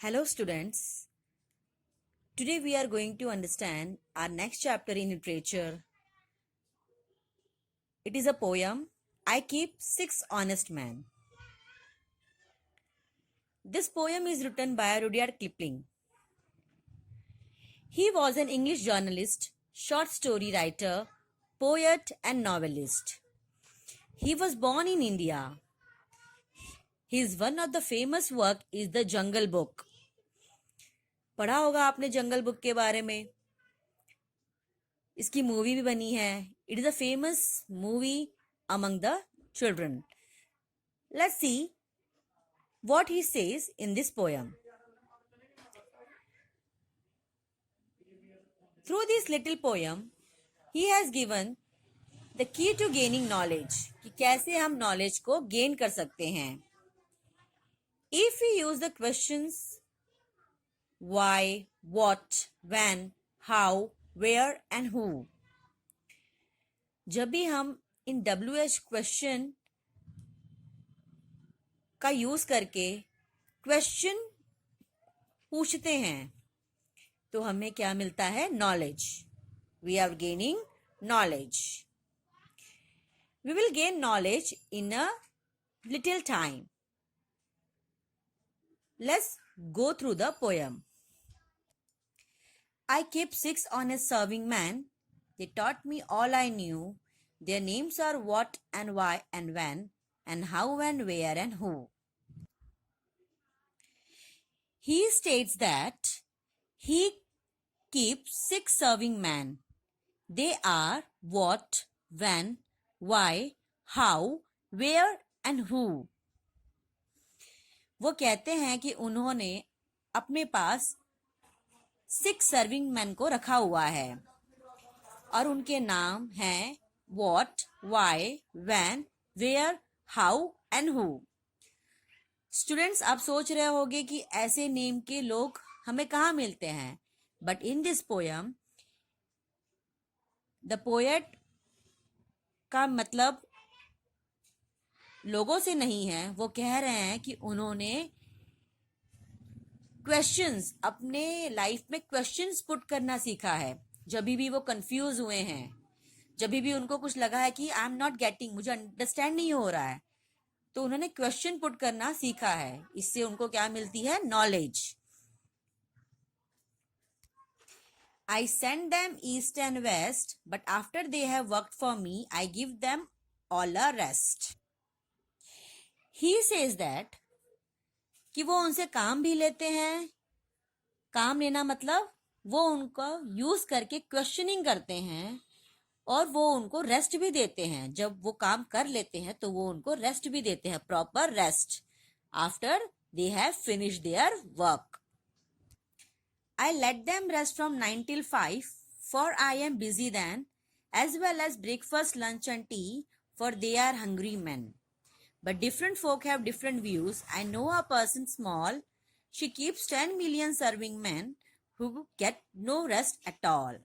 Hello, students. Today we are going to understand our next chapter in literature. It is a poem, I Keep Six Honest Men. This poem is written by Rudyard Kipling. He was an English journalist, short story writer, poet, and novelist. He was born in India. His one of the famous work is the Jungle Book. पढ़ा होगा आपने जंगल book के बारे में. इसकी movie भी बनी है. It is a famous movie among the children. Let's see what he says in this poem. Through this little poem, he has given the key to gaining knowledge, कि कैसे हम knowledge को gain कर सकते हैं. If we use the questions why, what, when, how, where and who, जब भी हम इन WH क्वेश्चन का यूज करके क्वेश्चन पूछते हैं तो हमें क्या मिलता है? Knowledge. We are gaining knowledge. We will gain knowledge in a little time. Let's go through the poem. I kept 6 honest serving men. They taught me all I knew. Their names are what and why and when and how and where and who. He states that he keeps 6 serving men. They are what, when, why, how, where and who. वो कहते हैं कि उन्होंने अपने पास 6 serving man को रखा हुआ है और उनके नाम हैं what, why, when, where, how and who. Students, आप सोच रहे होंगे कि ऐसे नेम के लोग हमें कहाँ मिलते हैं. But in this poem the poet का मतलब लोगों से नहीं है. वो कह रहे हैं कि उन्होंने क्वेश्चंस, अपने लाइफ में क्वेश्चंस पुट करना सीखा है. जब भी वो कंफ्यूज हुए हैं, जब भी उनको कुछ लगा है कि आई एम नॉट गेटिंग, मुझे अंडरस्टैंड नहीं हो रहा है, तो उन्होंने क्वेश्चन पुट करना सीखा है. इससे उनको क्या मिलती है? Knowledge. I send them east and west, but after they have worked for me, I give them all a rest. He says that कि वो उनसे काम भी लेते हैं. काम लेना मतलब वो उनको यूज करके क्वेश्चनिंग करते हैं और वो उनको रेस्ट भी देते हैं. जब वो काम कर लेते हैं तो वो उनको रेस्ट भी देते हैं, proper rest, after they have finished their work. I let them rest from 9 till 5, for I am busy then, as well as breakfast, lunch and tea, for they are hungry men. But different folk have different views. I know a person small, she keeps 10 million serving men who get no rest at all.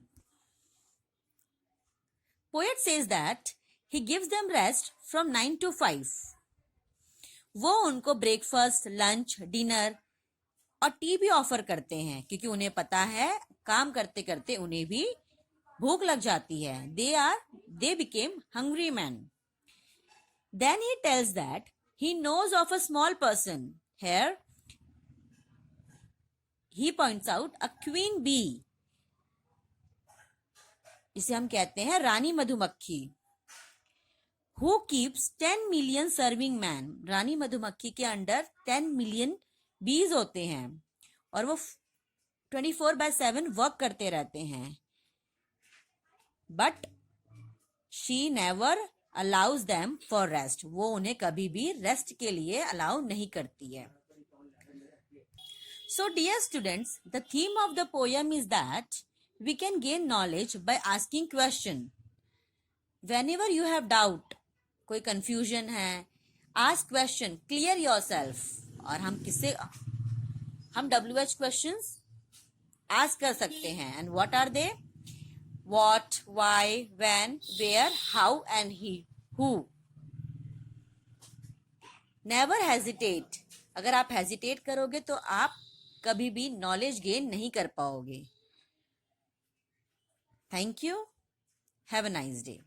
Poet says that he gives them rest from 9 to 5. वो उनको breakfast, lunch, dinner और T भी offer करते हैं क्योंकि उन्हें पता है काम करते करते उन्हें भी भूख लग जाती है. they became hungry men. Then he tells that he knows of a small person. Here he points out a queen bee. इसे हम कहते हैं रानी मधुमक्खी. Who keeps 10 million serving man. रानी मधुमक्खी के अंडर 10 मिलियन बीज होते हैं और वो 24/7 वर्क करते रहते हैं. But she never allows them for rest. वो उन्हें कभी भी रेस्ट के लिए अलाउ नहीं करती है. So dear students, the theme of the poem is that we can gain knowledge by asking question. Whenever you have doubt, कोई कंफ्यूजन है, आस्क क्वेश्चन, क्लियर योरसेल्फ. और हम WH क्वेश्चंस आस्क कर सकते हैं. And what are they? What, why, when, where, how and who. Never hesitate. अगर आप hesitate करोगे तो आप कभी भी नॉलेज गेन नहीं कर पाओगे। Thank you. Have a nice day.